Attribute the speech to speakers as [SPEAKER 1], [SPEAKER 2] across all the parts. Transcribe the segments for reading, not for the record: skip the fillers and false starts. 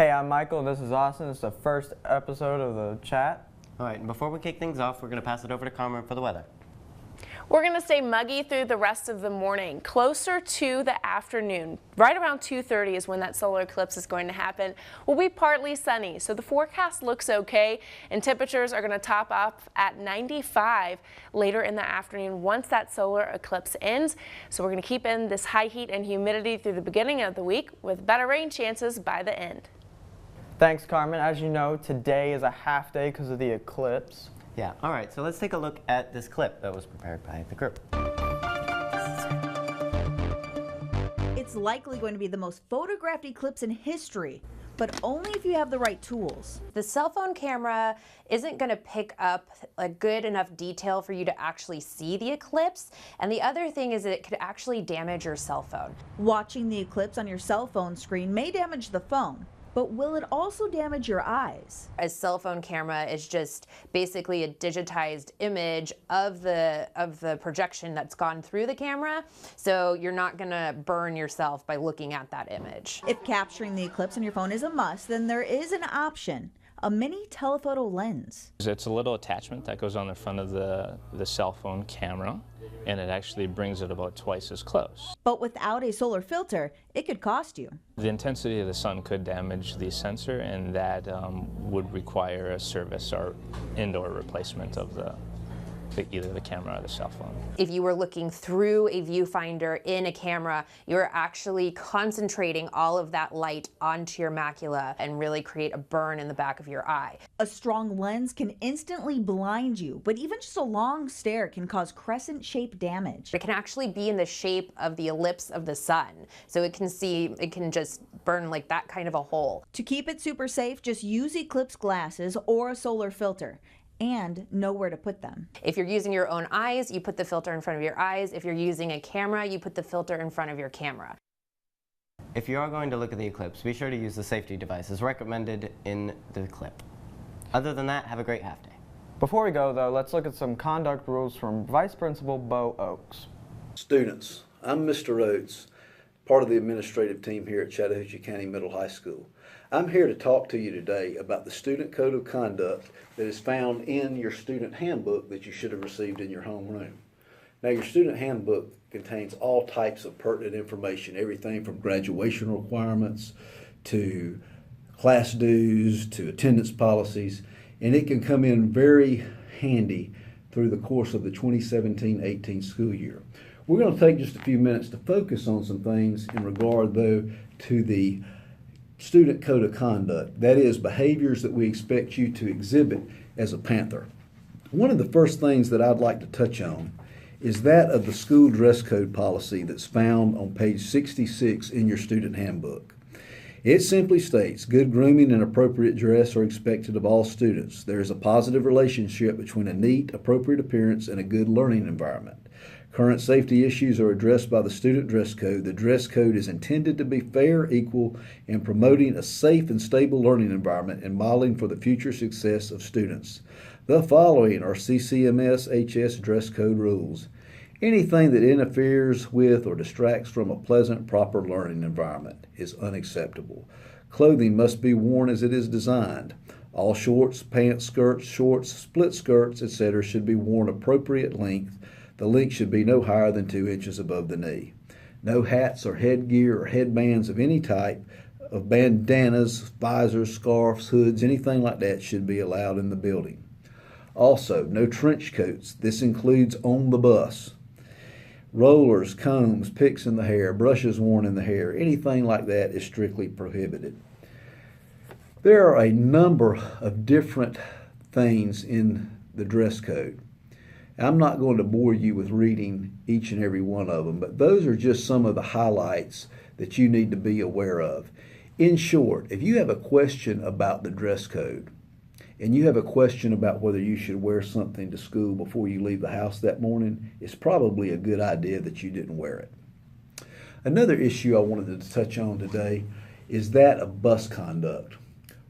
[SPEAKER 1] Hey, I'm Michael. This is Austin. It's the first episode of the chat.
[SPEAKER 2] All right, and before we kick things off, we're going to pass it over to Carmen for the weather.
[SPEAKER 3] We're going to stay muggy through the rest of the morning, closer to the afternoon. Right around 2:30 is when that solar eclipse is going to happen. We'll be partly sunny, so the forecast looks okay, and temperatures are going to top off at 95 later in the afternoon once that solar eclipse ends. So we're going to keep in this high heat and humidity through the beginning of the week with better rain chances by the end.
[SPEAKER 1] Thanks, Carmen. As you know, today is a half day because of the eclipse.
[SPEAKER 2] Yeah, all right, so let's take a look at this clip that was prepared by the group.
[SPEAKER 4] It's likely going to be the most photographed eclipse in history, but only if you have the right tools.
[SPEAKER 5] The cell phone camera isn't going to pick up a good enough detail for you to actually see the eclipse. And the other thing is that it could actually damage your cell phone.
[SPEAKER 4] Watching the eclipse on your cell phone screen may damage the phone, but will it also damage your eyes?
[SPEAKER 5] A cell phone camera is just basically a digitized image of the projection that's gone through the camera. So you're not gonna burn yourself by looking at that image.
[SPEAKER 4] If capturing the eclipse on your phone is a must, then there is an option. A mini telephoto lens.
[SPEAKER 6] It's a little attachment that goes on the front of the cell phone camera, and it actually brings it about twice as close.
[SPEAKER 4] But without a solar filter, it could cost you.
[SPEAKER 6] The intensity of the sun could damage the sensor, and that would require a service or indoor replacement of either the camera or the cell phone.
[SPEAKER 5] If you were looking through a viewfinder in a camera, you're actually concentrating all of that light onto your macula and really create a burn in the back of your eye.
[SPEAKER 4] A strong lens can instantly blind you, but even just a long stare can cause crescent-shaped damage.
[SPEAKER 5] It can actually be in the shape of the ellipse of the sun, so it can just burn like that kind of a hole.
[SPEAKER 4] To keep it super safe, just use eclipse glasses or a solar filter, and know where to put them.
[SPEAKER 5] If you're using your own eyes, you put the filter in front of your eyes. If you're using a camera, you put the filter in front of your camera.
[SPEAKER 2] If you are going to look at the eclipse, be sure to use the safety devices recommended in the clip. Other than that, have a great half day.
[SPEAKER 1] Before we go, though, let's look at some conduct rules from Vice Principal Bo Oakes.
[SPEAKER 7] Students, I'm Mr. Oates, part of the administrative team here at Chattahoochee County Middle High School. I'm here to talk to you today about the student code of conduct that is found in your student handbook that you should have received in your homeroom. Now, your student handbook contains all types of pertinent information, everything from graduation requirements to class dues to attendance policies, and it can come in very handy through the course of the 2017-18 school year. We're going to take just a few minutes to focus on some things in regard, though, to the student code of conduct. That is, behaviors that we expect you to exhibit as a Panther. One of the first things that I'd like to touch on is that of the school dress code policy that's found on page 66 in your student handbook. It simply states, good grooming and appropriate dress are expected of all students. There is a positive relationship between a neat, appropriate appearance and a good learning environment. Current safety issues are addressed by the student dress code. The dress code is intended to be fair, equal, and promoting a safe and stable learning environment and modeling for the future success of students. The following are CCMS HS dress code rules. Anything that interferes with or distracts from a pleasant, proper learning environment is unacceptable. Clothing must be worn as it is designed. All shorts, pants, skirts, shorts, split skirts, etc. should be worn appropriate length. The length should be no higher than 2 inches above the knee. No hats or headgear or headbands of any type, of bandanas, visors, scarves, hoods, anything like that should be allowed in the building. Also, no trench coats. This includes on the bus. Rollers, combs, picks in the hair, brushes worn in the hair, anything like that is strictly prohibited. There are a number of different things in the dress code. I'm not going to bore you with reading each and every one of them, but those are just some of the highlights that you need to be aware of. In short, if you have a question about the dress code, and you have a question about whether you should wear something to school before you leave the house that morning, it's probably a good idea that you didn't wear it. Another issue I wanted to touch on today is that of bus conduct.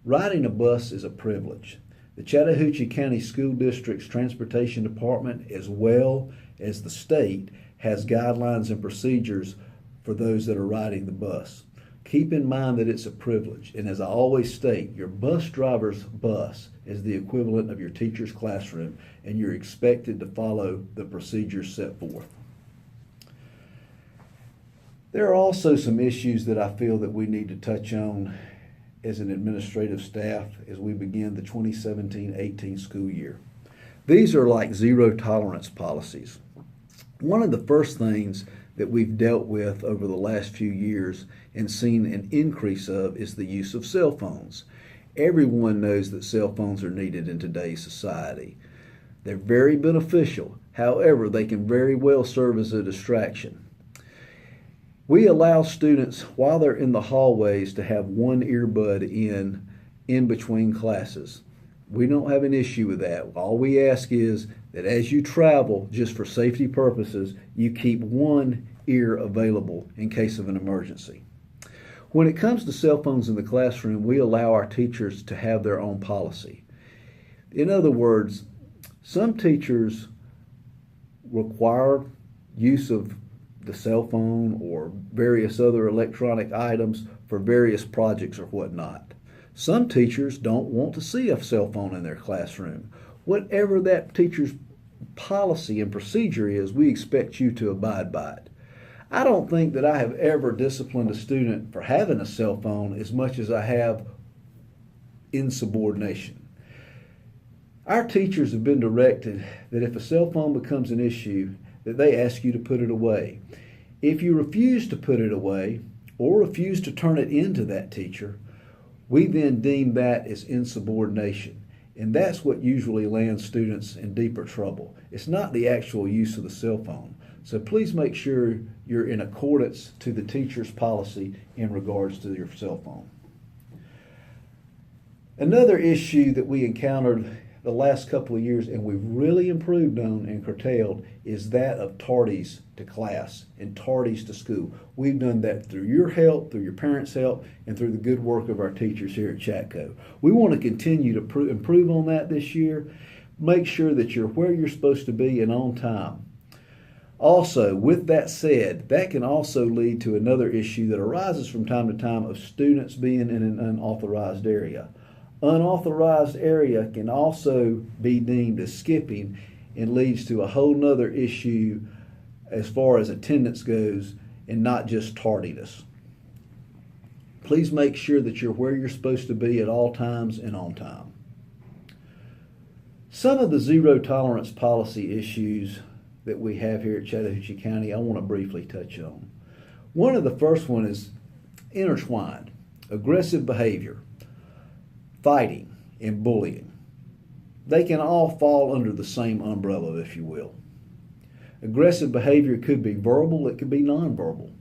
[SPEAKER 7] Riding a bus is a privilege. The Chattahoochee County School District's Transportation Department, as well as the state, has guidelines and procedures for those that are riding the bus. keep in mind that it's a privilege. And as I always state, your bus driver's bus is the equivalent of your teacher's classroom, and you're expected to follow the procedures set forth. There are also some issues that I feel that we need to touch on as an administrative staff as we begin the 2017-18 school year. These are like zero tolerance policies. One of the first things that we've dealt with over the last few years and seen an increase of is the use of cell phones. Everyone knows that cell phones are needed in today's society. They're very beneficial. However, they can very well serve as a distraction. We allow students, while they're in the hallways, to have one earbud in between classes. We don't have an issue with that. All we ask is that as you travel, just for safety purposes, you keep one ear available in case of an emergency. When it comes to cell phones in the classroom, we allow our teachers to have their own policy. In other words, some teachers require use of the cell phone or various other electronic items for various projects or whatnot. Some teachers don't want to see a cell phone in their classroom. Whatever that teacher's policy and procedure is, we expect you to abide by it. I don't think that I have ever disciplined a student for having a cell phone as much as I have insubordination. Our teachers have been directed that if a cell phone becomes an issue, that they ask you to put it away. If you refuse to put it away or refuse to turn it into that teacher, we then deem that as insubordination. And that's what usually lands students in deeper trouble. It's not the actual use of the cell phone. So please make sure you're in accordance to the teacher's policy in regards to your cell phone. Another issue that we encountered the last couple of years, and we've really improved on and curtailed, is that of tardies to class and tardies to school. We've done that through your help, through your parents' help, and through the good work of our teachers here at Chatco. We want to continue to improve on that this year. Make sure that you're where you're supposed to be and on time. Also, with that said, that can also lead to another issue that arises from time to time of students being in an unauthorized area. Unauthorized area can also be deemed as skipping and leads to a whole nother issue as far as attendance goes and not just tardiness. Please make sure that you're where you're supposed to be at all times and on time. Some of the zero tolerance policy issues that we have here at Chattahoochee County I want to briefly touch on. One of the first one is intertwined, aggressive behavior, fighting, and bullying. They can all fall under the same umbrella, if you will. Aggressive behavior could be verbal, it could be nonverbal.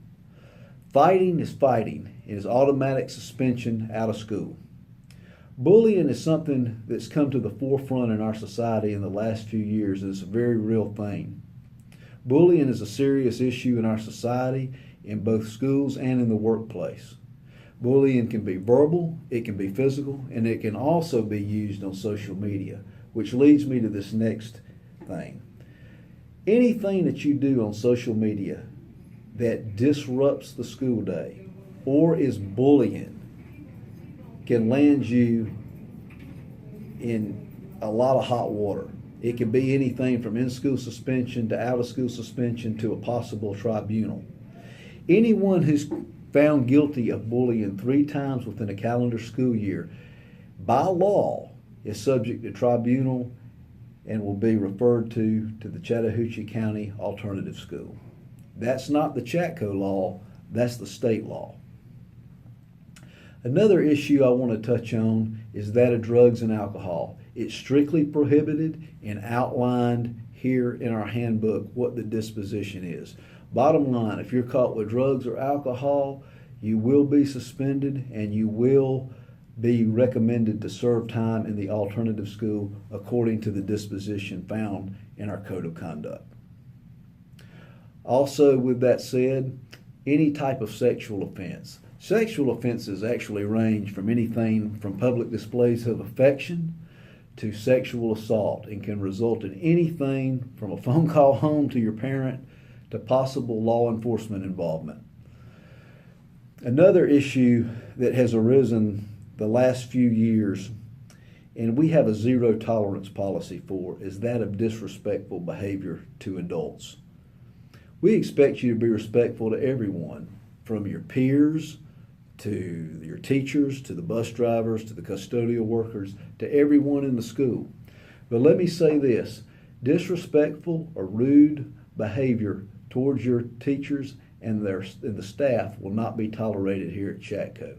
[SPEAKER 7] Fighting is fighting. It is automatic suspension out of school. Bullying is something that's come to the forefront in our society in the last few years, and it's a very real thing. Bullying is a serious issue in our society, in both schools and in the workplace. Bullying can be verbal, it can be physical, and it can also be used on social media, which leads me to this next thing. Anything that you do on social media that disrupts the school day or is bullying can land you in a lot of hot water. It can be anything from in-school suspension to out-of-school suspension to a possible tribunal. Anyone who's found guilty of bullying 3 times within a calendar school year, by law, is subject to tribunal and will be referred to the Chattahoochee County Alternative School. That's not the Chatco law, that's the state law. Another issue I want to touch on is that of drugs and alcohol. It's strictly prohibited and outlined here in our handbook what the disposition is. Bottom line, if you're caught with drugs or alcohol, you will be suspended and you will be recommended to serve time in the alternative school according to the disposition found in our Code of Conduct. Also, with that said, any type of sexual offense. Sexual offenses actually range from anything from public displays of affection to sexual assault and can result in anything from a phone call home to your parent to possible law enforcement involvement. Another issue that has arisen the last few years, and we have a zero tolerance policy for, is that of disrespectful behavior to adults. We expect you to be respectful to everyone, from your peers to your teachers, to the bus drivers, to the custodial workers, to everyone in the school. But let me say this, disrespectful or rude behavior towards your teachers and the staff will not be tolerated here at Chatco.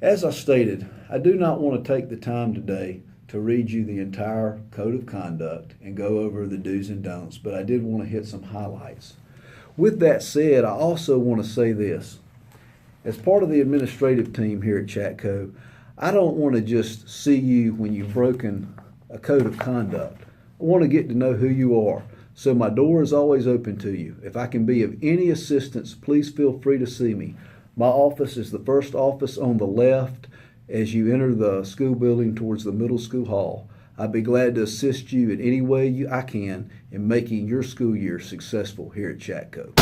[SPEAKER 7] As I stated, I do not want to take the time today to read you the entire code of conduct and go over the do's and don'ts, but I did want to hit some highlights. With that said, I also want to say this. As part of the administrative team here at Chatco, I don't want to just see you when you've broken a code of conduct. I want to get to know who you are. So my door is always open to you. If I can be of any assistance, please feel free to see me. My office is the first office on the left as you enter the school building towards the middle school hall. I'd be glad to assist you in any way I can in making your school year successful here at Chatco.